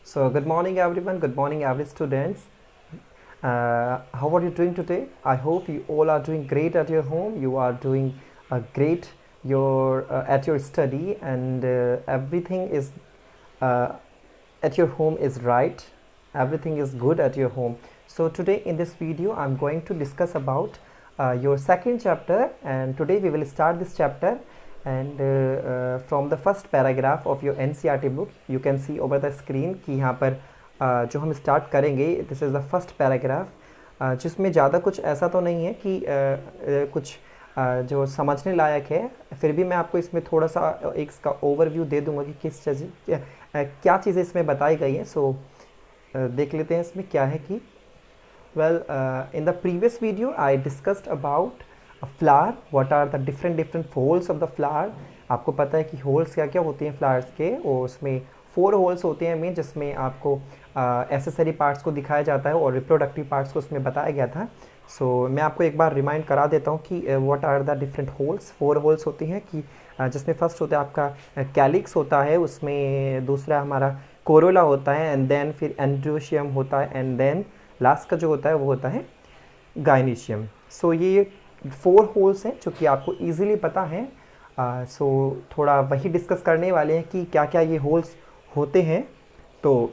So, good morning, everyone. Good morning, average students. How are you doing today? I hope you all are doing great at your home. You are doing great at your study, and everything is uh, at your home is right. Everything is good at your home. So today in this video, I'm going to discuss about your second chapter, and today we will start this chapter. And from the first paragraph of your NCERT book, you can see over the screen कि यहाँ पर जो हम start करेंगे, this is the first paragraph, जिसमें ज़्यादा कुछ ऐसा तो नहीं है कि कुछ जो समझने लायक है। फिर भी मैं आपको इसमें थोड़ा सा एक इसका ओवरव्यू दे दूंगा कि किस चीज़ क्या चीज़ें इसमें बताई गई हैं। सो देख लेते हैं इसमें क्या है कि well in the previous video I discussed about a flower, what are the different holes of the flower। आपको पता है कि होल्स क्या क्या होते हैं फ्लावर्स के, और उसमें 4 होल्स होते हैं मेन, जिसमें आपको एसेसरी पार्ट्स को दिखाया जाता है और रिप्रोडक्टिव पार्ट्स को उसमें बताया गया था। सो मैं आपको एक बार रिमाइंड करा देता हूँ कि what are the different whorls. 4 whorls होती हैं कि जिसमें फर्स्ट होता है आपका कैलिक्स होता है, उसमें दूसरा हमारा कोरोला होता है, एंड देन फिर एंड्रोशियम होता है, एंड देन लास्ट का जो होता है वो होता है गाइनीशियम। सो ये 4 होल्स हैं जो कि आपको इजीली पता है। सो थोड़ा वही डिस्कस करने वाले हैं कि क्या क्या ये होल्स होते हैं। तो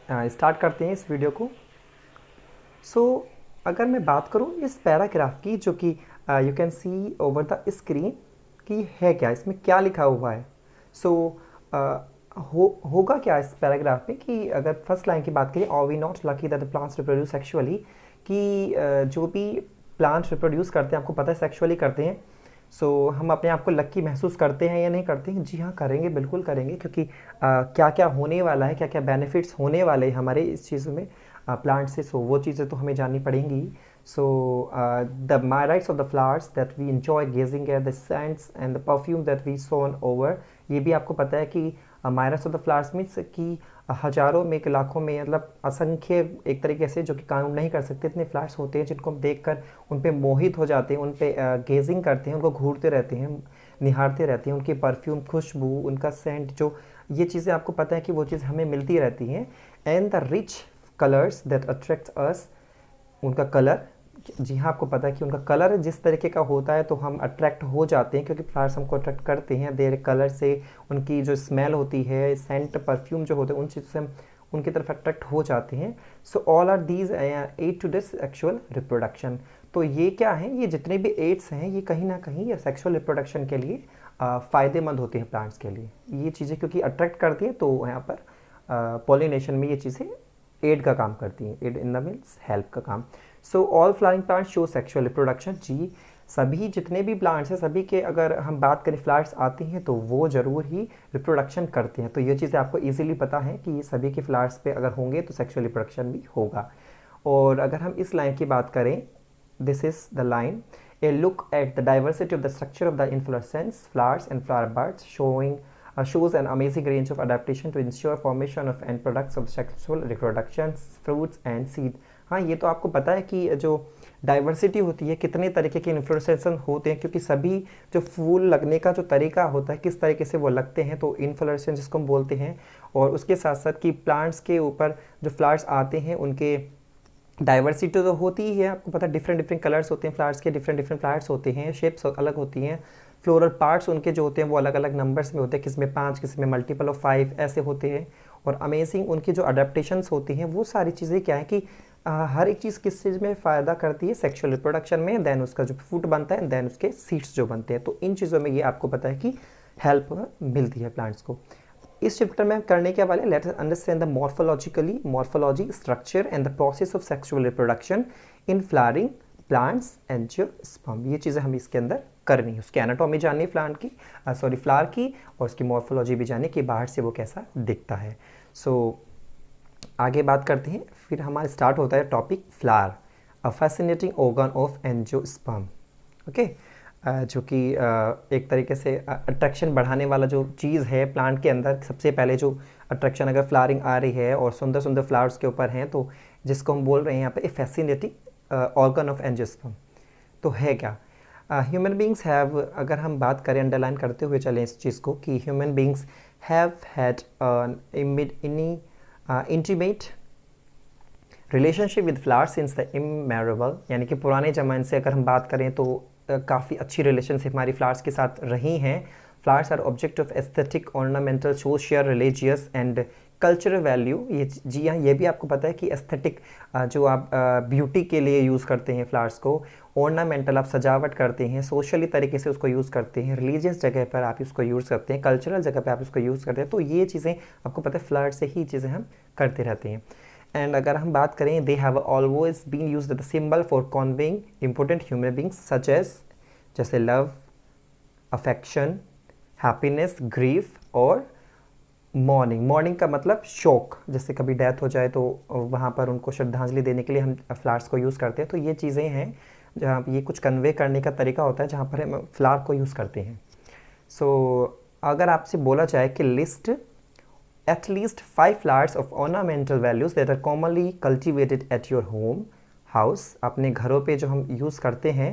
स्टार्ट करते हैं इस वीडियो को। सो अगर मैं बात करूँ इस पैराग्राफ की, जो कि you can see over the screen कि है क्या, इसमें क्या लिखा हुआ है। सो होगा क्या इस पैराग्राफ में कि अगर फर्स्ट लाइन की बात करें, are we not lucky that the plants reproduce sexually, कि जो भी प्लांट्स रिप्रोड्यूस करते हैं, आपको पता है सेक्सुअली करते हैं। सो हम अपने आप को लकी महसूस करते हैं या नहीं करते हैं? जी हाँ, करेंगे, बिल्कुल करेंगे, क्योंकि क्या क्या होने वाला है, क्या क्या बेनिफिट्स होने वाले हैं हमारे इस चीज़ में प्लांट से। सो वो चीज़ें तो हमें जाननी पड़ेंगी। So the myriads of the flowers that we enjoy gazing at the scents and the perfume that we swoon over, ये भी आपको पता है कि myriads of the flowers means कि हज़ारों में, लाखों में, मतलब असंख्य एक तरीके से, जो कि काउंट नहीं कर सकते, इतने फ्लावर्स होते हैं जिनको हम देखकर उन पे मोहित हो जाते हैं, उन पे गेजिंग करते हैं, उनको घूरते रहते हैं, निहारते रहते हैं, उनकी परफ्यूम, खुशबू, उनका सेंट, जो ये चीज़ें आपको पता है कि वो चीज़ हमें मिलती रहती हैं। And the rich colours that attract us, उनका कलर, जी हाँ, आपको पता है कि उनका कलर जिस तरीके का होता है तो हम अट्रैक्ट हो जाते हैं, क्योंकि फ्लावर्स हमको अट्रैक्ट करते हैं देर कलर से। उनकी जो स्मेल होती है, सेंट, परफ्यूम जो होते हैं, उन चीज़ों से हम उनकी तरफ अट्रैक्ट हो जाते हैं। So all are these aid to this sexual reproduction. तो ये क्या है, ये जितने भी एड्स हैं, ये कहीं ना कहीं ये सेक्सुअल रिप्रोडक्शन के लिए फ़ायदेमंद होते हैं प्लांट्स के लिए। ये चीज़ें क्योंकि अट्रैक्ट करती हैं, तो यहाँ पर पॉलिनेशन में ये चीज़ें एड का काम करती हैं, aid in the means help का काम। So all flowering plants show sexual reproduction. जी, सभी जितने भी प्लांट्स हैं, सभी के अगर हम बात करें फ्लावर्स आती हैं तो वो ज़रूर ही रिप्रोडक्शन करते हैं। तो ये चीज़ें आपको इजीली पता है कि ये सभी के फ्लावर्स पे अगर होंगे तो सेक्सुअल रिप्रोडक्शन भी होगा। और अगर हम इस लाइन की बात करें, this is the line, A look at the diversity of the structure of the inflorescence flowers and flower birds showing shows an amazing range of adaptation to ensure formation of end products of sexual reproduction, fruits and seed। हाँ, ये तो आपको पता है कि जो diversity होती है, कितने तरीके के इन्फ्लोरेसेशन होते हैं, क्योंकि सभी जो फूल लगने का जो तरीका होता है, किस तरीके से वो लगते हैं, तो इन्फ्लोरेसेशन जिसको हम बोलते हैं। और उसके साथ साथ कि प्लांट्स के ऊपर जो फ्लावर्स आते हैं उनके डाइवर्सिटी तो होती ही है, आपको पता है डिफरेंट कलर्स होते हैं फ्लावर्स के, डिफरेंट फ्लावर्स होते हैं, शेप्स अलग होती हैं, फ्लोरल पार्ट्स उनके जो होते हैं वो अलग अलग नंबर्स में होते हैं, किसी में 5, किसी में मल्टीपल ऑफ 5 ऐसे होते हैं। और अमेजिंग उनकी जो अडेप्टेशंस होती हैं, वो सारी चीज़ें क्या है कि हर एक चीज़ किस चीज़ में फ़ायदा करती है, सेक्सुअल रिप्रोडक्शन में, देन उसका जो फ्रूट बनता है, देन उसके सीड्स जो बनते हैं। तो इन चीज़ों में ये आपको पता है कि हेल्प मिलती है प्लांट्स को। इस चैप्टर में हम करने के वाले, let us understand the morphology, structure and the process of sexual reproduction in flowering plants angiosperm. ये चीज़ें हम इसके अंदर करनी है। उसकी एनाटॉमी जाननी है प्लांट की, फ्लावर की, और उसकी मॉर्फोलॉजी भी जाननी कि बाहर से वो कैसा दिखता है। सो आगे बात करते हैं। फिर हमारा स्टार्ट होता है topic flower, a fascinating organ of angiosperm. Okay, जो कि एक तरीके से अट्रैक्शन बढ़ाने वाला जो चीज़ है प्लांट के अंदर। सबसे पहले जो अट्रैक्शन, अगर फ्लावरिंग आ रही है और सुंदर सुंदर फ्लावर्स के ऊपर हैं, तो जिसको हम बोल रहे हैं यहाँ पे फैसिनेटिंग ऑर्गन ऑफ एंजियोस्पर्म। तो है क्या, ह्यूमन बींग्स हैव, अगर हम बात करें, अंडरलाइन करते हुए चलें इस चीज़ को, कि human beings have had intimate relationship with flowers since the इमेमोरेबल, यानी कि पुराने ज़माने से अगर हम बात करें तो काफ़ी अच्छी रिलेशनशिप हमारी फ्लावर्स के साथ रही हैं। Flowers are object of aesthetic ornamental social religious and cultural value. ये जी हाँ, ये भी आपको पता है कि एस्थेटिक जो आप ब्यूटी के लिए यूज़ करते हैं फ्लावर्स को, ऑर्नामेंटल आप सजावट करते हैं, सोशली तरीके से उसको यूज़ करते हैं, रिलीजियस जगह पर आप इसको यूज़ करते हैं, कल्चरल जगह पर आप इसको यूज़ करते हैं। तो ये चीज़ें आपको पता है फ्लावर से ही चीज़ें हम करते रहते हैं। एंड अगर हम बात करें, they have always been used the symbol for conveying important human beings such as, जैसे लव, अफेक्शन, हैप्पीनेस, ग्रीफ और मॉर्निंग। मॉर्निंग का मतलब शोक, जैसे कभी डेथ हो जाए तो वहाँ पर उनको श्रद्धांजलि देने के लिए हम फ्लावर्स को यूज़ करते हैं। तो ये चीज़ें हैं जहाँ ये कुछ कन्वे करने का तरीका होता है जहाँ पर हम फ्लावर को यूज़ करते हैं। सो अगर आपसे बोला जाए कि list at least 5 flowers of ornamental values that are commonly cultivated at your home house, अपने घरों पे जो हम यूज़ करते हैं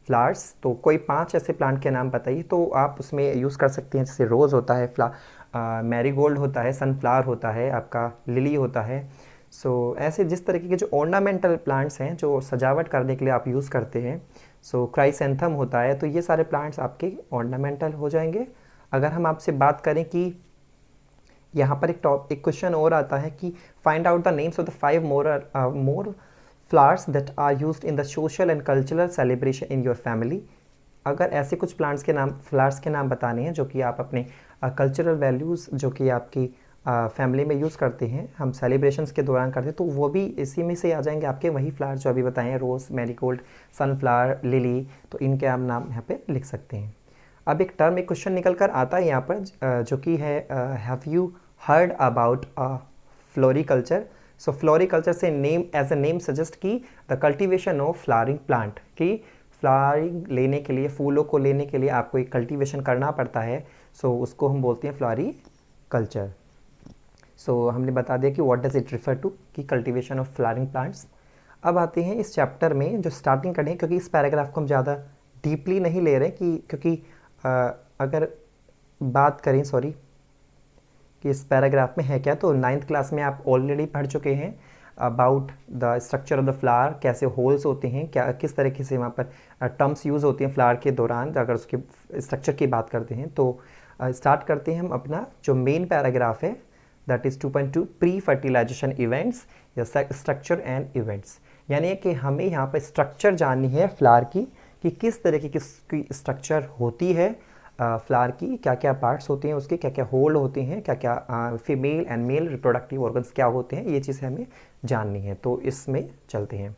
फ्लावर्स, तो कोई 5 ऐसे प्लांट के नाम बताइए। तो आप उसमें यूज़ कर सकते हैं, जैसे रोज़ होता है, मैरीगोल्ड होता है, सनफ्लावर होता है, आपका लिली होता है। सो ऐसे जिस तरीके के जो ऑर्नामेंटल प्लांट्स हैं जो सजावट करने के लिए आप यूज़ करते हैं, सो क्राइसेंथम होता है, तो ये सारे प्लांट्स आपके ऑर्नामेंटल हो जाएंगे। अगर हम आपसे बात करें कि यहाँ पर एक क्वेश्चन और आता है कि find out the names of the 5 more flowers that are used in the social and cultural celebration in your family. अगर ऐसे कुछ फ्लावर्स के नाम बताने हैं जो कि आप अपने कल्चरल वैल्यूज़ जो कि आपकी फैमिली में यूज़ करते हैं, हम सेलिब्रेशंस के दौरान करते हैं, तो वो भी इसी में से आ जाएंगे आपके, वही फ्लावर्स जो अभी बताए हैं, रोज़, मैरीगोल्ड, सनफ्लावर, लिली, तो इनके आप नाम यहाँ पे लिख सकते हैं। अब एक क्वेश्चन निकल कर आता है यहाँ पर जो कि है have you heard about floriculture. So floriculture से name as a name suggest की the cultivation of flowering plant, कि फ्लावरिंग लेने के लिए, फूलों को लेने के लिए आपको एक कल्टीवेशन करना पड़ता है। सो उसको हम बोलते हैं फ्लोरिकल्चर। सो हमने बता दिया कि what does it refer to, कि कल्टीवेशन ऑफ फ्लावरिंग प्लांट्स। अब आते हैं इस चैप्टर में जो स्टार्टिंग करें, क्योंकि इस पैराग्राफ को हम ज़्यादा डीपली नहीं ले रहे क्योंकि अगर बात करें कि इस पैराग्राफ में है क्या, तो 9th क्लास में आप ऑलरेडी पढ़ चुके हैं about the structure of the flower, कैसे होल्स होते हैं, क्या किस तरीके से वहाँ पर टर्म्स यूज़ होती हैं फ्लावर के दौरान। अगर उसके स्ट्रक्चर की बात करते हैं तो स्टार्ट करते हैं हम अपना जो मेन पैराग्राफ है, that is 2.2 pre fertilisation events या स्ट्रक्चर एंड इवेंट्स। यानी कि हमें यहाँ पर स्ट्रक्चर जाननी है फ्लावर की, कि किस तरीके की स्ट्रक्चर होती है फ्लावर की, क्या क्या पार्ट्स होते हैं उसके, क्या क्या होल होते हैं, क्या क्या female and male reproductive organs क्या होते हैं, ये चीज़ें हमें जाननी है। तो इसमें चलते हैं।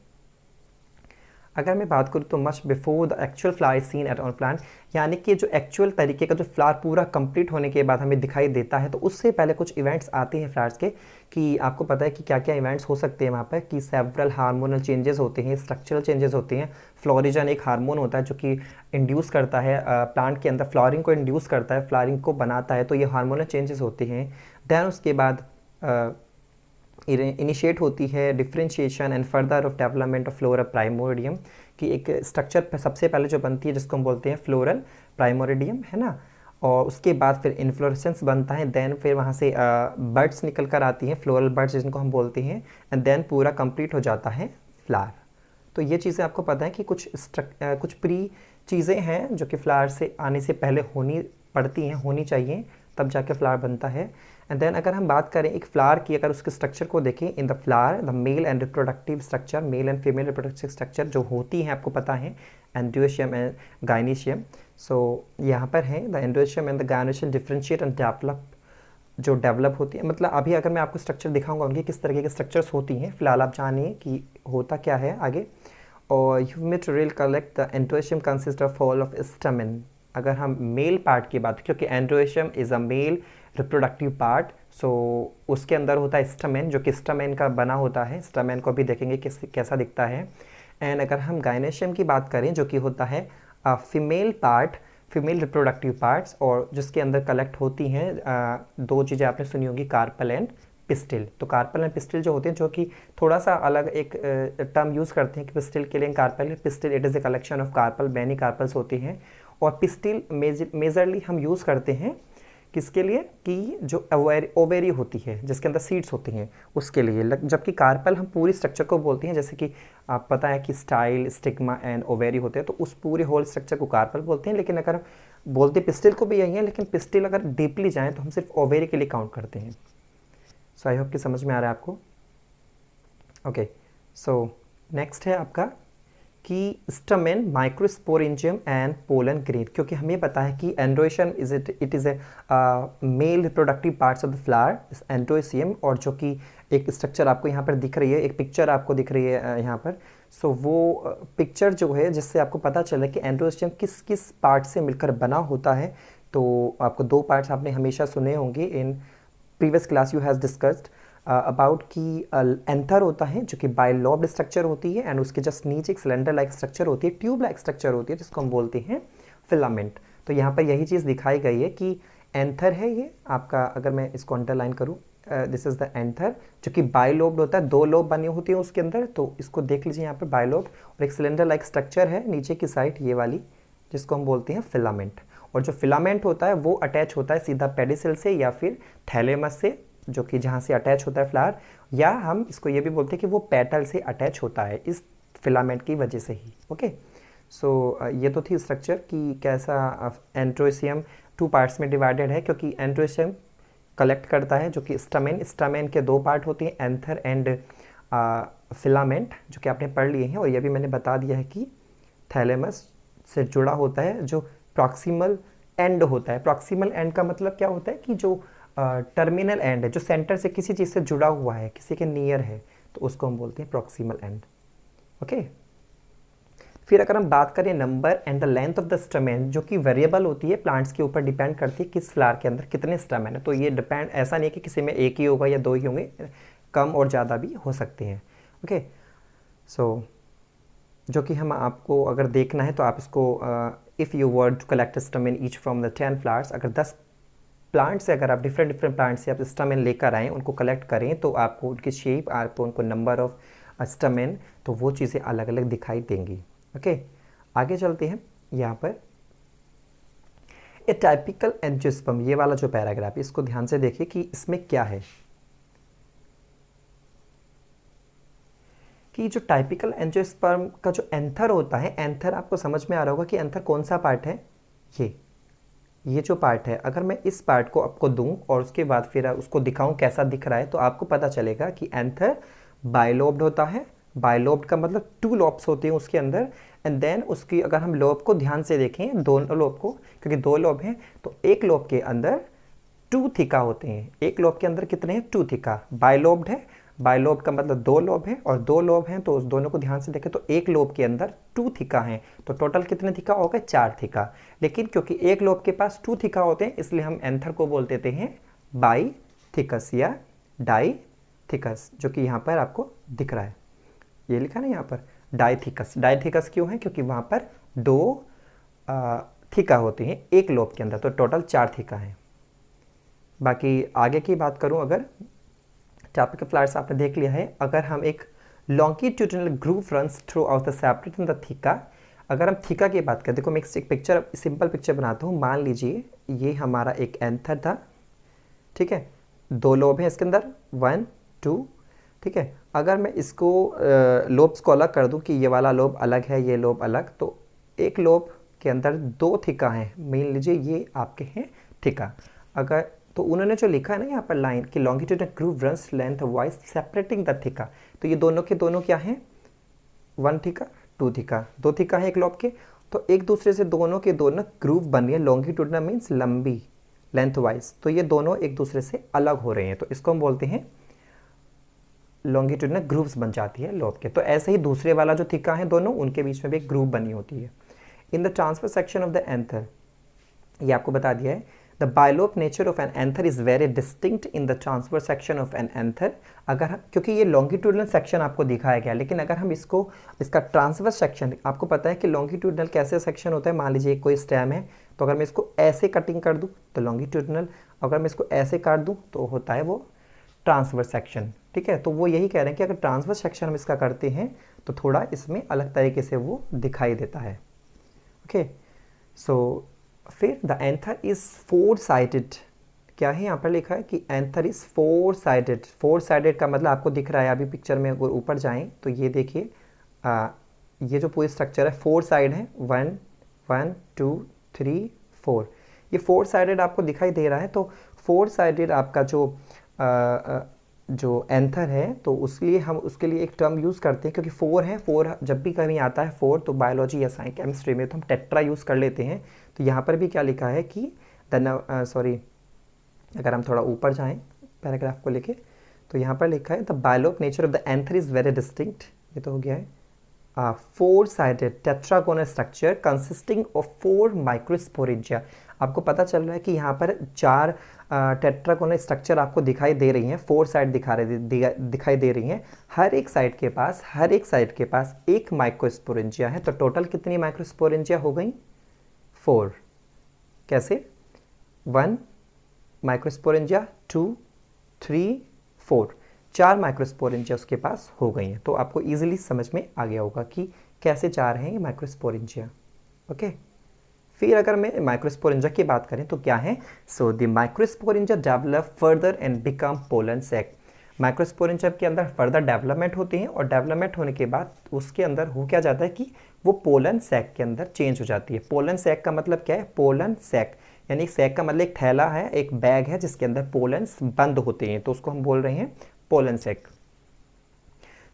अगर मैं बात करूँ तो much before the actual flower seen at on plant, यानी कि जो एक्चुअल तरीके का जो फ्लावर पूरा कंप्लीट होने के बाद हमें दिखाई देता है, तो उससे पहले कुछ इवेंट्स आते हैं फ्लावर्स के, कि आपको पता है कि क्या क्या इवेंट्स हो सकते हैं वहाँ पर, कि सेवरल हार्मोनल चेंजेस होते हैं, स्ट्रक्चरल चेंजेस होते हैं। फ्लोरिजन एक हार्मोन होता है जो कि इंड्यूस करता है प्लांट के अंदर, फ्लावरिंग को इंड्यूस करता है, फ्लावरिंग को बनाता है, तो ये हार्मोनल चेंजेस होते हैं। दैन उसके बाद इनिशिएट होती है differentiation and further of development of floral primordium, कि एक स्ट्रक्चर सबसे पहले जो बनती है जिसको हम बोलते हैं फ्लोरल प्राइमोरिडियम, है ना, और उसके बाद फिर इन्फ्लोरेसेंस बनता है, देन फिर वहाँ से बर्ड्स निकल कर आती हैं, फ्लोरल बर्ड्स जिनको हम बोलते हैं, एंड देन पूरा कंप्लीट हो जाता है फ्लावर। तो ये चीज़ें आपको पता है कि कुछ प्री चीज़ें हैं जो कि फ्लावर से आने से पहले होनी पड़ती हैं, होनी चाहिए, तब जाके फ्लावर बनता है। एंड देन अगर हम बात करें एक फ्लावर की, अगर उसके स्ट्रक्चर को देखें, in the flower the male and reproductive structure, male and female reproductive structure जो होती हैं आपको पता है, एंड्रोशियम एंड गाइनीशियम। सो यहाँ पर है the androecium and the gynoecium differentiate and develop होती है। मतलब अभी अगर मैं आपको स्ट्रक्चर दिखाऊंगा उनकी किस तरीके के स्ट्रक्चर्स होती हैं, फिलहाल आप जानिए कि होता क्या है आगे। और ह्यूमेटोरियल collect the androecium consist of all of stamen. अगर हम मेल पार्ट की बात, क्योंकि androecium is a male reproductive part, so उसके अंदर होता है स्टमेन जो कि स्टमेन का बना होता है। स्टमेन को भी देखेंगे कैसा दिखता है। एंड अगर हम गाइनेशियम की बात करें जो कि होता है female part, female reproductive parts, और जिसके अंदर कलेक्ट होती हैं दो चीज़ें आपने सुनी होंगी, कार्पल एंड पिस्टिल। तो कार्पल एंड पिस्टिल जो होते हैं, जो कि थोड़ा सा अलग एक टर्म यूज़ करते हैं कि पिस्टिल के लिए carpel, pistil it is a collection of carpel, many carpels होती हैं। और पिस्टिल मेजरली हम यूज़ करते हैं किसके लिए? कि जो ओवेरी होती है जिसके अंदर सीड्स होती हैं उसके लिए, जबकि कार्पल हम पूरी स्ट्रक्चर को बोलते हैं, जैसे कि आप पता है कि स्टाइल, स्टिग्मा एंड ओवेरी होते हैं, तो उस पूरे होल स्ट्रक्चर को कार्पल बोलते हैं। लेकिन अगर बोलते पिस्टिल को भी यही है, लेकिन पिस्टिल अगर डीपली जाएँ तो हम सिर्फ ओवेरी के लिए काउंट करते हैं। सो आई होप कि समझ में आ रहा है आपको। ओके, सो नेक्स्ट है आपका कि stamen, microsporangium and pollen grain, क्योंकि हमें पता है कि androecium it is a male reproductive parts of the flower, androecium, और जो कि एक स्ट्रक्चर आपको यहाँ पर दिख रही है, एक पिक्चर आपको दिख रही है यहाँ पर। सो वो पिक्चर जो है जिससे आपको पता चले कि एंड्रोइशियम किस किस पार्ट से मिलकर बना होता है। तो आपको दो पार्ट्स आपने हमेशा सुने होंगे in previous class, you has discussed about कि एंथर होता है जो कि बाइलोब्ड स्ट्रक्चर होती है, एंड उसके जस्ट नीचे एक सिलेंडर लाइक स्ट्रक्चर होती है, ट्यूब लाइक स्ट्रक्चर होती है, जिसको हम बोलते हैं फिलामेंट। तो यहाँ पर यही चीज़ दिखाई गई है कि एंथर है ये आपका, अगर मैं इसको अंडरलाइन करूँ, दिस इज़ द एंथर, जो कि बाइलोब्ड होता है, दो लोब बने होते हैं उसके अंदर। तो इसको देख लीजिए यहाँ पर बाइलोब्ड, और एक सिलेंडर लाइक स्ट्रक्चर है नीचे की साइड ये वाली, जिसको हम बोलते हैं फिलामेंट। और जो फिलामेंट होता है वो अटैच होता है सीधा पेडिसिल से या फिर थैलेमस से, जो कि जहाँ से अटैच होता है फ्लावर, या हम इसको ये भी बोलते हैं कि वो पेटल से अटैच होता है इस फिलामेंट की वजह से ही। ओके, सो ये तो थी स्ट्रक्चर कि कैसा एंड्रोइशियम टू पार्ट्स में डिवाइडेड है, क्योंकि एंड्रोइशियम कलेक्ट करता है जो कि स्टमेन के दो पार्ट होते हैं, एंथर एंड फिलामेंट, जो कि आपने पढ़ लिए हैं। और ये भी मैंने बता दिया है कि थैलेमस से जुड़ा होता है जो प्रॉक्सिमल एंड होता है। प्रॉक्सिमल एंड का मतलब क्या होता है कि जो टर्मिनल एंड है, जो सेंटर से किसी चीज़ से जुड़ा हुआ है, किसी के नियर है, तो उसको हम बोलते हैं प्रॉक्सिमल एंड। ओके, फिर अगर हम बात करें number and the length of the stamen, जो कि वेरिएबल होती है, प्लांट्स के ऊपर डिपेंड करती है किस फ्लावर के अंदर कितने स्टमेन है। तो ये डिपेंड, ऐसा नहीं है कि किसी में एक ही होगा या दो ही होंगे, कम और ज़्यादा भी हो सकते हैं। ओके, सो जो कि हम आपको अगर देखना है तो आप इसको if you were to collect stamen each from the 10 flowers, अगर 10 प्लांट से अगर आप डिफरेंट प्लांट से आप स्टमेन लेकर आएँ, उनको कलेक्ट करें, तो आपको उनकी शेप, आपको उनको नंबर ऑफ स्टमेन, तो वो चीज़ें अलग अलग दिखाई देंगी। ओके, आगे चलते हैं। यहाँ पर ए टाइपिकल एंजियोस्पर्म, ये वाला जो पैराग्राफ है इसको ध्यान से देखिए कि इसमें क्या है, कि जो टाइपिकल एंजियोस्पर्म का जो एंथर होता है, एंथर आपको समझ में आ रहा होगा कि एंथर कौन सा पार्ट है, ये जो पार्ट है। अगर मैं इस पार्ट को आपको दूं और उसके बाद फिर उसको दिखाऊं कैसा दिख रहा है, तो आपको पता चलेगा कि एंथर बाइलोब्ड होता है। बाइलोब्ड का मतलब 2 लोब्स होते हैं उसके अंदर, एंड देन उसकी अगर हम लोब को ध्यान से देखें, दोनों लोब को, क्योंकि 2 लोब हैं, तो एक लोब के अंदर 2 थिका होते हैं। एक लोब के अंदर कितने हैं? 2 थिका। बाइलोब्ड है, बाइलोब का मतलब 2 लोब है, और 2 लोब हैं, तो उस दोनों को ध्यान से देखें तो एक लोब के अंदर 2 थिका हैं, तो टोटल कितने थिका हो गए? 4 थिका। लेकिन क्योंकि एक लोब के पास 2 थिका होते हैं, इसलिए हम एंथर को बोल देते हैं बाई थिकस या डाई थिकस, जो कि यहाँ पर आपको दिख रहा है, ये लिखा ना यहाँ पर डाइथिकस। डाइथिकस क्यों है? क्योंकि वहाँ पर 2 थिका होते हैं एक लोब के अंदर, तो टोटल 4 थिका हैं। बाकी आगे की बात करूँ, अगर टाइपिकल फ्लावर्स आपने देख लिया है, अगर हम एक longitudinal groove runs throughout the separate in the theca, अगर हम थिका की बात करें, देखो मैं एक पिक्चर, सिंपल पिक्चर बनाता हूँ। मान लीजिए ये हमारा एक एंथर था, ठीक है, 2 लोब हैं इसके अंदर, 1 2, ठीक है। अगर मैं इसको लोब्स को अलग कर दूं कि ये वाला लोब अलग है, ये लोब अलग, तो एक लोब के अंदर 2 थिका हैं, मान लीजिए ये आपके हैं थिका। अगर तो उन्होंने जो लिखा है ना यहाँ पर लाइन कि longitudinal groove runs lengthwise separating the theca, तो ये दोनों के दोनों क्या हैं? 1 थिका 2 थिका, 2 थिका है एक लोब के, तो एक दूसरे से दोनों के दोनों ग्रूव बन रही है। लॉन्गिट्यूडिनल मीन्स लंबी, लेंथ वाइज, तो ये दोनों एक दूसरे से अलग हो रहे हैं, तो इसको हम बोलते हैं लॉन्गिट्यूडिनल ग्रूव्स बन जाती है लोब के। तो ऐसे ही दूसरे वाला जो थिका है दोनों, उनके बीच में भी एक ग्रूव बनी होती है। In the transfer section of the anther, ये आपको बता दिया है, the bilobe nature of an anther is very distinct in the transfer section of an anther. अगर क्योंकि ये लॉन्गिट्यूडिनल सेक्शन आपको दिखाया गया, लेकिन अगर हम इसका ट्रांसफर सेक्शन, आपको पता है कि लॉन्गिट्यूडिनल कैसे सेक्शन होता है। मान लीजिए कोई स्टेम है, तो अगर मैं इसको ऐसे कटिंग कर दूं तो लॉन्गिट्यूडिनल, अगर मैं इसको ऐसे काट दूं तो होता है वो ट्रांसफर सेक्शन, ठीक है। तो वो यही कह रहे हैं कि अगर ट्रांसफर सेक्शन हम इसका करते हैं तो थोड़ा इसमें अलग तरीके से वो दिखाई देता है। ओके, सो फिर द एंथर इज 4 साइडेड, क्या है यहाँ पर लिखा है कि anther is four sided. Four sided का मतलब आपको दिख रहा है अभी पिक्चर में, अगर ऊपर जाएं तो ये देखिए ये जो पूरी स्ट्रक्चर है फोर साइड है, 1 1 2 3 4, ये फोर साइडेड आपको दिखाई दे रहा है। तो फोर साइडेड आपका जो एंथर है तो उसके हम उसके लिए एक टर्म यूज़ करते हैं, क्योंकि फोर है, फोर जब भी कहीं आता है फोर तो बायोलॉजी या साइंस केमिस्ट्री में तो हम टेट्रा यूज़ कर लेते हैं। तो यहाँ पर भी क्या लिखा है कि अगर हम थोड़ा ऊपर जाएं पैराग्राफ को लेके तो यहाँ पर लिखा है the bilobed nature of the anther is very distinct, ये तो हो गया है। Four sided tetragonal structure consisting of 4 microsporangia. आपको पता चल रहा है कि यहाँ पर 4 टेट्रागोनल स्ट्रक्चर आपको दिखाई दे रही हैं, 4 साइड दिखाई दे रही हैं। हर एक साइड के पास एक माइक्रोस्पोरेंजिया है। तो टोटल कितनी माइक्रोस्पोरेंजिया हो गई? 4। कैसे? 1 माइक्रोस्पोरेंजिया, 2 3 4, 4 माइक्रोस्पोरेंजिया उसके पास हो गई हैं। तो आपको इजीली समझ में आ गया होगा कि कैसे 4 हैं ये माइक्रोस्पोरेंजिया। ओके, फिर अगर मैं माइक्रोस्पोरेंजिया की बात करें तो क्या है? So the microsporangia develop further and become pollen sac. Microsporangia के अंदर फर्दर डेवलपमेंट होती हैं और डेवलपमेंट होने के बाद उसके अंदर हो क्या जाता है कि वो पोलन सैक के अंदर चेंज हो जाती है। पोलन सैक का मतलब क्या है? पोलन सैक यानी एक सैक का मतलब एक थैला है, एक बैग है जिसके अंदर पोलन्स बंद होते हैं, तो उसको हम बोल रहे हैं पोलन सैक।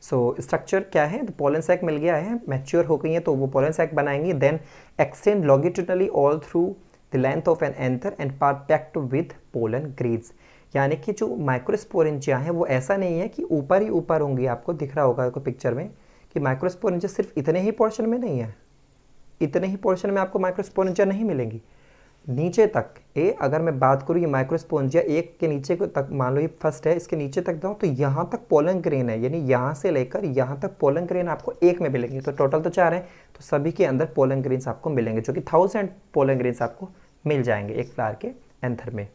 सो स्ट्रक्चर क्या है? तो पोलन सैक मिल गया है, मैच्योर हो गई है तो वो पोलन सैक बनाएंगी। Then extend longitudinally all through the length of an anther and are packed with pollen grains. यानी कि जो माइक्रोस्पोरेंजिया है वो ऐसा नहीं है कि ऊपर ही ऊपर होंगी। आपको दिख रहा होगा पिक्चर में कि माइक्रोस्पोरेंजिया सिर्फ इतने ही पोर्शन में नहीं है, इतने ही पोर्शन में आपको माइक्रोस्पोरेंजिया नहीं मिलेंगी, नीचे तक। अगर मैं बात करूँ ये माइक्रोस्पोरेंजिया एक के नीचे को तक, मान लो ये फर्स्ट है, इसके नीचे तक जाऊँ तो यहाँ तक पोलन ग्रेन है, यानी यहाँ से लेकर यहाँ तक पोलन ग्रेन आपको एक में मिलेंगे। तो टोटल तो 4 हैं, तो सभी के अंदर पोलन ग्रेन्स आपको मिलेंगे, जो कि 1000 पोलन ग्रेन्स आपको मिल जाएंगे एक फ्लावर के एंथर में।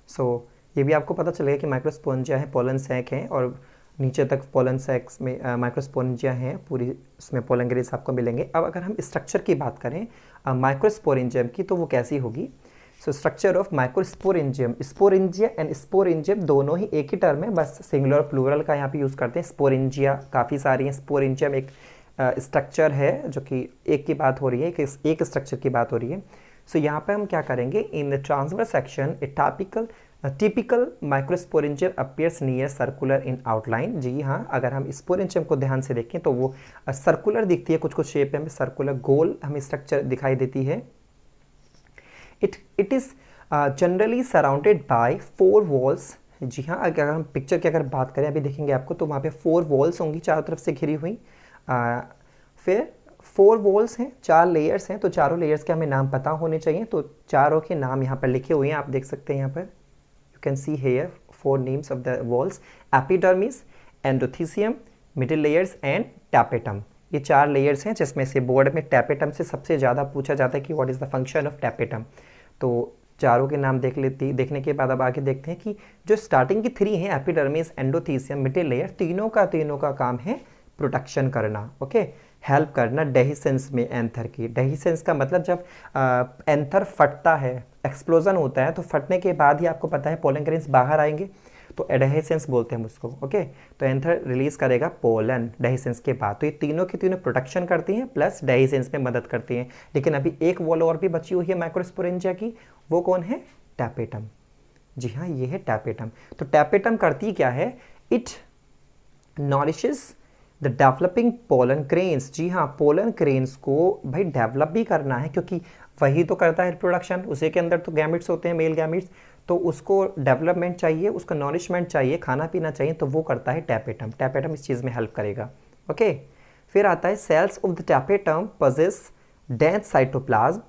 सो ये भी आपको पता चलेगा कि माइक्रोस्पोरेंजिया है, पोलन सैक है और नीचे तक पोलन सैक्स में माइक्रोस्पोरेंजिया हैं, पूरी उसमें पोलन ग्रेन्स आपको मिलेंगे। अब अगर हम स्ट्रक्चर की बात करें माइक्रोस्पोरेंजियम की तो वो कैसी होगी? So structure of microsporangium, sporangia and sporangium दोनों ही एक ही टर्म है, बस सिंगुलर प्लूरल का यहाँ पे यूज़ करते हैं। स्पोरेंजिया काफ़ी सारी हैं, स्पोरेंजियम एक स्ट्रक्चर है जो कि एक की बात हो रही है, एक स्ट्रक्चर की बात हो रही है। सो यहाँ पे हम क्या करेंगे? In the transverse section a typical microsporangium appears near circular in outline. जी हाँ, अगर हम स्पोरेंजियम को ध्यान से देखें तो वो सर्कुलर दिखती है, कुछ कुछ शेप में सर्कुलर गोल हमें स्ट्रक्चर दिखाई देती है। It is generally surrounded by 4 walls. जी हाँ, अगर हम पिक्चर की अगर बात करें अभी देखेंगे आपको तो वहाँ पे 4 वॉल्स होंगी चारों तरफ से घिरी हुई। फिर 4 वॉल्स हैं, 4 लेयर्स हैं, तो चारों लेयर्स के हमें नाम पता होने चाहिए। तो चारों के नाम यहाँ पर लिखे हुए हैं, आप देख सकते हैं यहाँ पर, you can see here 4 names of the walls: epidermis, endothelium, middle layers and tapetum। ये 4 लेयर्स हैं जिसमें से बोर्ड में टैपेटम से सबसे ज़्यादा पूछा जाता है कि what is the function of tapetum. तो चारों के नाम देखने के बाद अब आगे देखते हैं कि जो स्टार्टिंग की 3 हैं एपिडर्मिस, एंडोथीसियम, मिडिल लेयर, तीनों का काम है प्रोटेक्शन करना, ओके, हेल्प करना डेहिसेंस में एंथर की। डेहिसेंस का मतलब जब एंथर फटता है, एक्सप्लोजन होता है, तो फटने के बाद ही आपको पता है पोलन ग्रेन्स बाहर आएंगे, तो एडेहिसेंस बोलते हैं उसको, ओके। तो एंथर रिलीज करेगा पोलन डेहिसेंस के बाद। तो ये तीनों की तीनों प्रोटेक्शन करती हैं प्लस डेहिसेंस में मदद करती हैं। लेकिन अभी एक वॉल और भी बची हुई है माइक्रोस्पोरेंजिया की, वो कौन है? टैपेटम। जी हाँ, ये है टैपेटम। तो टैपेटम करती क्या है? It nourishes the developing pollen grains. जी हाँ, पोलन ग्रेन्स को भाई डेवलप भी करना है, क्योंकि वही तो करता है रिप्रोडक्शन, उसी के अंदर तो गैमिट्स होते हैं, मेल गैमिट्स, तो उसको डेवलपमेंट चाहिए, उसका नॉरिशमेंट चाहिए, खाना पीना चाहिए, तो वो करता है टैपेटम। टैपेटम इस चीज़ में हेल्प करेगा, ओके। फिर आता है cells of the tapetum possess dense cytoplasm.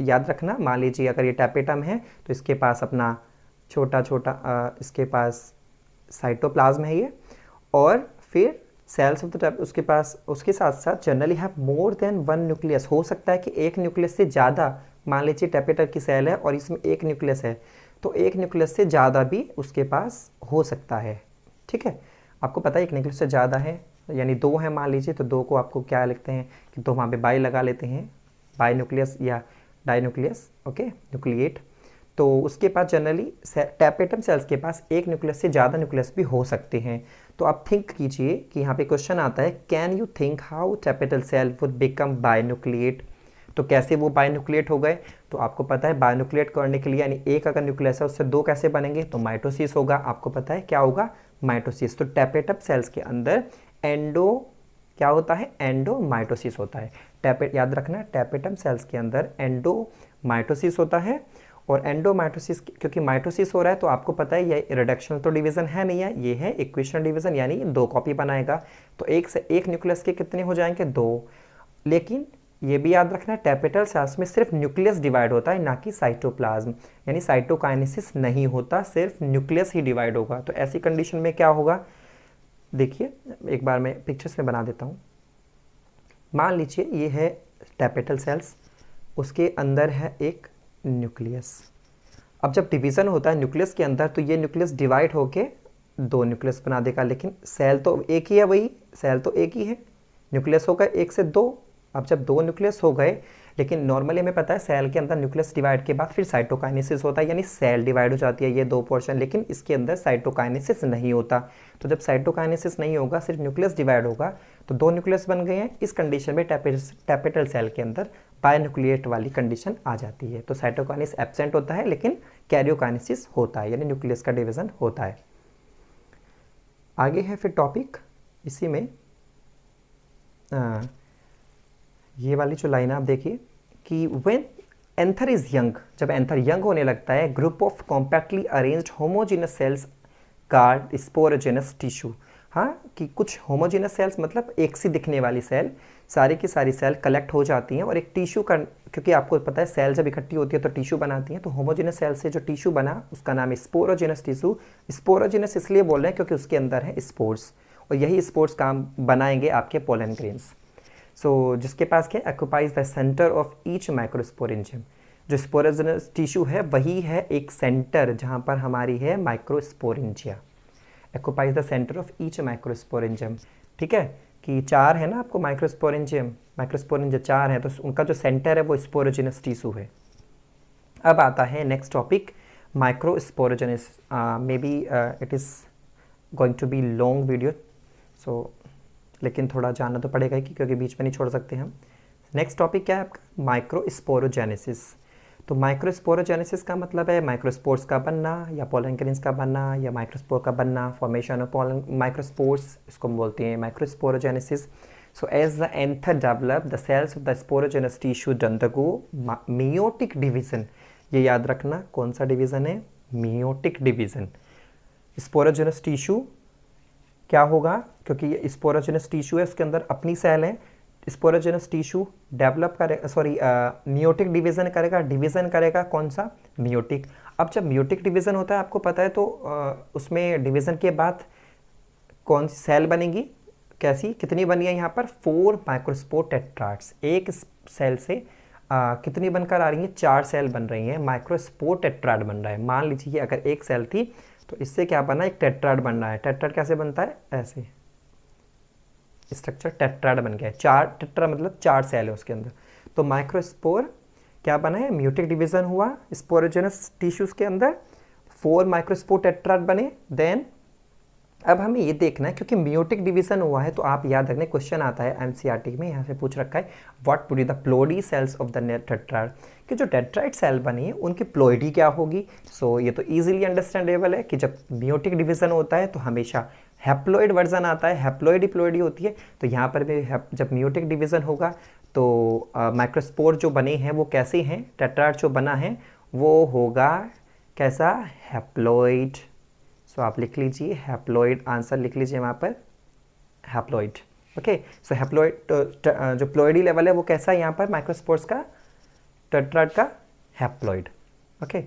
याद रखना, मान लीजिए अगर ये टैपेटम है तो इसके पास अपना छोटा छोटा इसके पास साइटोप्लाज्म है ये, और फिर सेल्स ऑफ द टाइप उसके पास, उसके साथ साथ generally have more than 1 nucleus. हो सकता है कि एक न्यूक्लियस से ज़्यादा, मान लीजिए टैपेटर की सेल है और इसमें एक न्यूक्लियस है, तो एक न्यूक्लियस से ज़्यादा भी उसके पास हो सकता है, ठीक है। आपको पता है एक न्यूक्लियस से ज़्यादा है, यानी 2 है मान लीजिए, तो 2 को आपको क्या लिखते हैं कि 2 वहाँ पे बाई लगा लेते हैं, बाई न्यूक्लियस या डाई न्यूक्लियस, ओके, न्यूक्लिएट। तो उसके पास जनरली टैपेटम सेल्स के पास एक न्यूक्लियस से ज़्यादा न्यूक्लियस भी हो सकते हैं। तो आप थिंक कीजिए कि यहाँ पे क्वेश्चन आता है, can you think how tapetal cell would become binucleate. तो कैसे वो बायन्यूक्लिएट हो गए, तो आपको पता है बायन्यूक्लिएट करने के लिए यानी एक अगर न्यूक्लियस है उससे दो कैसे बनेंगे, तो माइटोसिस होगा। आपको पता है क्या होगा, माइटोसिस। तो टैपेटम सेल्स के अंदर क्या होता है, एंडोमाइटोसिस होता है। याद रखना, टैपेटम सेल्स के अंदर एंडोमाइटोसिस होता है। और एंडोमाइटोसिस, क्योंकि माइटोसिस हो रहा है तो आपको पता है ये रिडक्शनल तो डिवीजन है नहीं है, ये है इक्वेशनल डिवीजन, यानी ये दो कॉपी बनाएगा। तो एक से एक न्यूक्लियस के कितने हो जाएंगे, दो। लेकिन ये भी याद रखना, टैपेटल सेल्स में सिर्फ न्यूक्लियस डिवाइड होता है, ना कि साइटोप्लाज्म, यानी साइटोकाइनेसिस नहीं होता, सिर्फ न्यूक्लियस ही डिवाइड होगा। तो ऐसी कंडीशन में क्या होगा, देखिए एक बार मैं पिक्चर्स में बना देता हूँ। मान लीजिए ये है टैपेटल सेल्स, उसके अंदर है एक न्यूक्लियस। अब जब डिवीज़न होता है न्यूक्लियस के अंदर तो ये न्यूक्लियस डिवाइड होके दो न्यूक्लियस बना देगा, लेकिन सेल तो एक ही है, वही सेल तो एक ही है, न्यूक्लियस हो गए एक से दो। अब जब दो न्यूक्लियस हो गए, लेकिन नॉर्मली हमें पता है सेल के अंदर न्यूक्लियस डिवाइड के बाद फिर साइटोकाइनेसिस होता है, यानी सेल डिवाइड हो जाती है ये दो पोर्शन, लेकिन इसके अंदर साइटोकाइनेसिस नहीं होता। तो जब साइटोकाइनेसिस नहीं होगा, सिर्फ न्यूक्लियस डिवाइड होगा, तो दो न्यूक्लियस बन गए हैं। इस कंडीशन में टैपेटल सेल के अंदर बायन्यूक्लिएट वाली कंडीशन आ जाती है। तो साइटोकाइनेसिस एब्सेंट होता है, लेकिन कैरियोकाइनेसिस होता है, यानी न्यूक्लियस का डिवीजन होता है। आगे है फिर टॉपिक इसी में, ये वाली जो लाइन आप देखिए कि व्हेन एंथर इज यंग, जब एंथर यंग होने लगता है, group of compactly arranged homogeneous cells guard sporogenous tissue. हाँ, कि कुछ होमोजेनस सेल्स मतलब एक सी दिखने वाली सेल, सारी की सारी सेल कलेक्ट हो जाती हैं और एक टिश्यू का, क्योंकि आपको पता है सेल जब इकट्ठी होती है तो टिश्यू बनाती हैं, तो होमोजेनस सेल से जो टिश्यू बना उसका नाम है स्पोरोजेनस टिश्यू। स्पोरोजेनस इसलिए बोल रहे हैं क्योंकि उसके अंदर है स्पोर्स, और यही स्पोर्स काम बनाएंगे आपके पोलन ग्रेन्स। सो जिसके पास क्या, occupies the centre of each microsporangium. जो स्पोरोजेनस टिश्यू है वही है एक सेंटर जहाँ पर हमारी है microsporangia. Occupies the centre of each microsporangium, ठीक है, कि चार है ना आपको माइक्रोस्पोरेंजियम, माइक्रोस्पोरेंजिया चार है, तो उनका जो सेंटर है वो स्पोरोजेनस टिश्यू है। अब आता है next topic, microsporogenesis. Maybe it is going to be long video, so लेकिन थोड़ा जानना तो पड़ेगा ही, क्योंकि बीच में नहीं छोड़ सकते हम। नेक्स्ट टॉपिक क्या है आपका, माइक्रोस्पोरोजेनेसिस। तो माइक्रोस्पोरोजेनेसिस का मतलब है माइक्रोस्पोर्स का बनना या पोलन ग्रेन्स का बनना या माइक्रोस्पोर का बनना, फॉर्मेशन ऑफ पोलन माइक्रोस्पोर्स इसको बोलते हैं microsporogenesis. So as the anther develop the cells of the sporogenous tissue undergo meiotic division. ये याद रखना कौन सा डिवीजन है, मियोटिक डिवीजन। स्पोरोजेनस टिश्यू क्या होगा, क्योंकि ये स्पोरोजेनस टिश्यू है उसके अंदर अपनी सेल है, स्पोरोजेनस टिश्यू डेवलप करेगा, सॉरी मियोटिक डिवीजन करेगा। डिवीजन करेगा कौन सा, मियोटिक। अब जब मियोटिक डिवीजन होता है आपको पता है, तो उसमें डिवीजन के बाद कौन सी सेल बनेगी, कैसी, कितनी बनी है यहाँ पर, 4 माइक्रोस्पोर टेट्राड्स। एक सेल से कितनी बनकर आ रही हैं, 4 सेल बन रही हैं, माइक्रोस्पोर टेट्राड बन रहा है। मान लीजिए अगर एक सेल थी तो इससे क्या बना, एक टेट्राड बन रहा है। टेट्राड कैसे बनता है, ऐसे स्ट्रक्चर टेट्राड बन गया है। 4 टेट्रा मतलब 4 सेल है उसके अंदर। तो माइक्रोस्पोर क्या बना है, म्यूटिक डिवीजन हुआ स्पोरोजेनस टिश्यूज के अंदर, 4 माइक्रोस्पोर टेट्राड बने। देन अब हमें ये देखना है, क्योंकि म्यूटिक डिवीजन हुआ है तो आप याद रखना क्वेश्चन आता है एनसीईआरटी में, यहाँ से पूछ रखा है what would be the ploidy cells of the tetrad, कि जो टेट्राइड सेल बनी है उनकी प्लोइडी क्या होगी। सो ये तो इजीली अंडरस्टैंडेबल है कि जब म्यूटिक डिवीजन होता है तो हमेशा हैप्लोइड वर्जन आता है, हैप्लोइड डिप्लोइडी होती है। तो यहाँ पर भी जब म्यूटिक डिवीजन होगा तो माइक्रोस्पोर जो बने हैं वो कैसे हैं, टेट्राड जो बना है वो होगा कैसा, हैप्लोइड। सो आप लिख लीजिए हैप्लोइड, आंसर लिख लीजिए वहाँ पर हैप्लोइड। ओके, सो हैप्लोइड जो प्लोइडी लेवल है वो कैसा है यहाँ पर माइक्रोस्पोर्स का, टेट्राड का हैप्लोइड। ओके,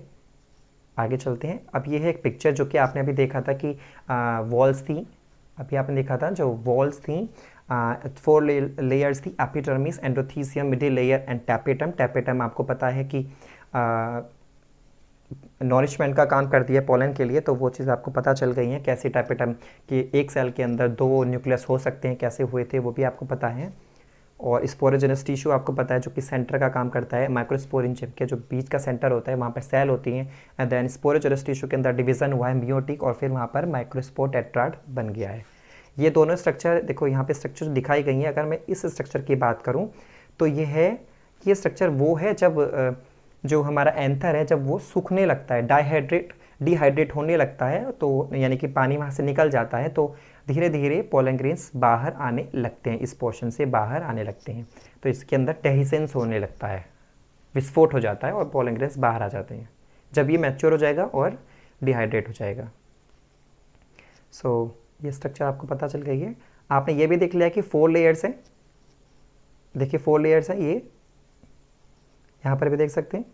आगे चलते हैं। अब ये है एक पिक्चर जो कि आपने अभी देखा था कि वॉल्स थी, अभी आपने देखा था जो वॉल्स थी, 4 लेयर्स थी, epidermis, endothecium, middle layer and tapetum. Tapetum आपको पता है कि नॉरिशमेंट का काम करती है पोलन के लिए, तो वो चीज़ आपको पता चल गई है कैसे टैपेटम कि एक सेल के अंदर 2 न्यूक्लियस हो सकते हैं, कैसे हुए थे वो भी आपको पता है। और स्पोरोजेनस टिश्यू आपको पता है जो कि सेंटर का काम करता है, माइक्रोस्पोरिन चिप के जो बीच का सेंटर होता है वहाँ पर सेल होती हैं, एंड देन स्पोरोजेनस टिश्यू के अंदर डिवीजन हुआ है मियोटिक, और फिर वहाँ पर माइक्रोस्पोर टेट्राड बन गया है। ये दोनों स्ट्रक्चर देखो यहाँ पे स्ट्रक्चर दिखाई गई हैं। अगर मैं इस स्ट्रक्चर की बात करूँ तो ये स्ट्रक्चर वो है जब जो हमारा एंथर है जब वो सूखने लगता है, डिहाइड्रेट होने लगता है, तो यानी कि पानी वहाँ से निकल जाता है, तो धीरे धीरे पोलन ग्रेन्स बाहर आने लगते हैं, इस पोर्शन से बाहर आने लगते हैं। तो इसके अंदर टेहिसेंस होने लगता है, विस्फोट हो जाता है और पोलन ग्रेन्स बाहर आ जाते हैं जब ये मैच्योर हो जाएगा और डिहाइड्रेट हो जाएगा। सो ये स्ट्रक्चर आपको पता चल गई है। आपने ये भी देख लिया कि 4 लेयर्स हैं। देखिए 4 लेयर्स हैं, ये यहाँ पर भी देख सकते हैं।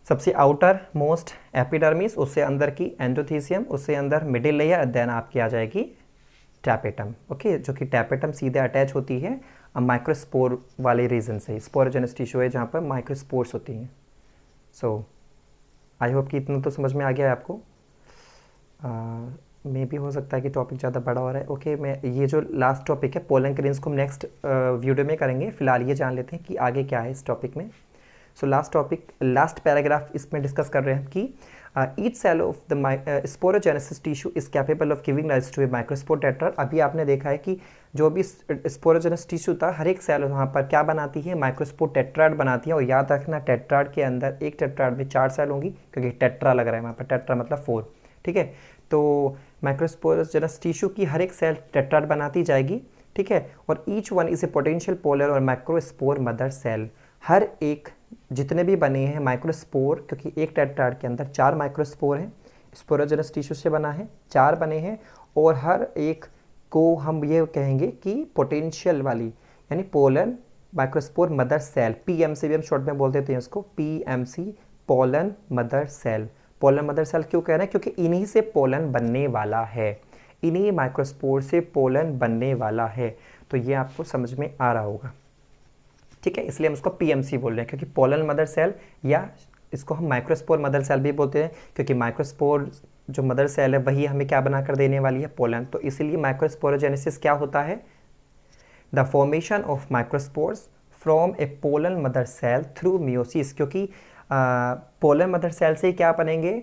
सबसे आउटर मोस्ट एपिडर्मिस, उससे अंदर की एंडोथीसियम, उससे अंदर मिडिल लेयर, देन आपकी आ जाएगी टैपेटम। ओके, जो कि टैपेटम सीधे अटैच होती है माइक्रोस्पोर वाले रीजन से। स्पोरोजेनस टिश्यू है जहाँ पर माइक्रोस्पोर्स होती हैं। सो आई होप कि इतना तो समझ में आ गया है आपको। मे भी हो सकता है कि टॉपिक ज़्यादा बड़ा हो रहा है। ओके, मैं ये जो लास्ट टॉपिक है पोलन ग्रेन्स को हम नेक्स्ट वीडियो में करेंगे। फिलहाल ये जान लेते हैं कि आगे क्या है इस टॉपिक में। सो लास्ट पैराग्राफ इसमें डिस्कस कर रहे हैं कि each cell of the sporogenesis tissue is capable of giving rise to a microspore tetrad. अभी आपने देखा है कि जो भी स्पोरोजेनस टिश्यू था, हर एक सेल वहाँ पर क्या बनाती है, माइक्रोस्पोर टेट्राड बनाती है। और याद रखना टेट्राड के अंदर, एक टेट्राड में 4 सेल होंगी, क्योंकि टेट्रा लग रहा है वहाँ पर, टेट्रा मतलब 4। ठीक है, तो माइक्रोस्पोरोजेनस टिश्यू की हर एक सेल टेट्राड बनाती जाएगी। ठीक है, और each one is a potential polar और माइक्रोस्पोर मदर सेल। हर एक जितने भी बने हैं माइक्रोस्पोर, क्योंकि एक टेट्राड के अंदर 4 माइक्रोस्पोर हैं, स्पोरोजेनस टिश्यू से बना है, 4 बने हैं, और हर एक को हम ये कहेंगे कि पोटेंशियल वाली यानी pollen microspore mother cell, PMC भी हम शॉर्ट में बोल देते हैं उसको, PMC pollen mother cell. Pollen mother cell क्यों कह रहे हैं, क्योंकि इन्हीं से पोलन बनने वाला है, इन्हीं माइक्रोस्पोर से पोलन बनने वाला है। तो ये आपको समझ में आ रहा होगा। ठीक है, इसलिए हम इसको पीएमसी बोल रहे हैं, क्योंकि पोलन मदर सेल, या इसको हम माइक्रोस्पोर मदर सेल भी बोलते हैं, क्योंकि माइक्रोस्पोर जो मदर सेल है वही हमें क्या बनाकर देने वाली है, पोलन। तो इसीलिए माइक्रोस्पोरोजेनेसिस क्या होता है, the formation of microspores from a pollen mother cell through meiosis. क्योंकि पोलन मदर सेल से क्या बनेंगे,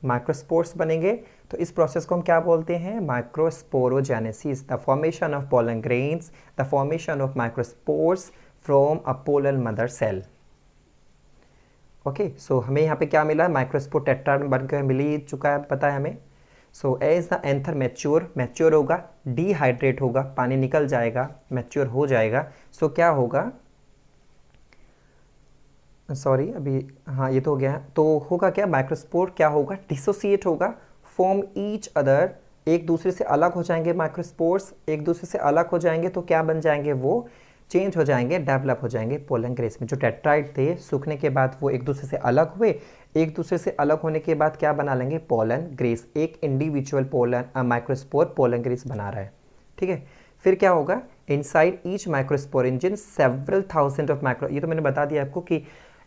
माइक्रोस्पोर्स बनेंगे। तो इस प्रोसेस को हम क्या बोलते हैं, microsporogenesis. The formation of pollen grains, the formation of microspores from a pollen mother cell. Okay, so हमें यहाँ पे क्या मिला, माइक्रोस्पोर टेट्राड बनकर मिल ही चुका है, पता है हमें। So as the anther mature होगा, डिहाइड्रेट होगा, पानी निकल जाएगा, मैच्योर हो जाएगा। सो क्या होगा, सॉरी अभी, हाँ ये तो हो गया है। तो होगा क्या, माइक्रोस्पोर क्या होगा, डिसोसिएट होगा, फॉर्म ईच अदर, एक दूसरे से अलग हो जाएंगे। माइक्रोस्पोर्स एक दूसरे से अलग हो जाएंगे तो क्या बन जाएंगे, वो चेंज हो जाएंगे, डेवलप हो जाएंगे पोलन ग्रेस में। जो टेट्राइड थे सूखने के बाद वो एक दूसरे से अलग हुए, एक दूसरे से अलग होने के बाद क्या बना लेंगे, पोलन ग्रेस। एक individual pollen microspore pollen grace बना रहा है। ठीक है, फिर क्या होगा, inside each microspore engine several thousand of micro, ये तो मैंने बता दिया आपको कि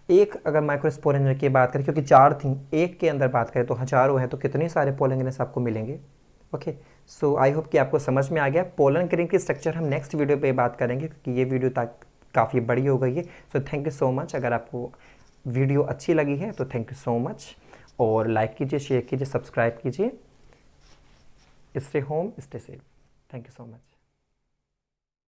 एक अगर माइक्रोस्पोर इंजन की बात करें, क्योंकि 4 थी, एक के अंदर बात करें तो हजारों हैं, तो कितने सारे पोलन ग्रेस आपको मिलेंगे। ओके, सो आई होप कि आपको समझ में आ गया। पोलन ग्रेन की स्ट्रक्चर हम नेक्स्ट वीडियो पे बात करेंगे, क्योंकि ये वीडियो तक काफ़ी बड़ी हो गई है। So thank you so much. अगर आपको वीडियो अच्छी लगी है तो थैंक यू सो मच, और लाइक कीजिए, शेयर कीजिए, सब्सक्राइब कीजिए। Stay home, stay safe. Thank you so much.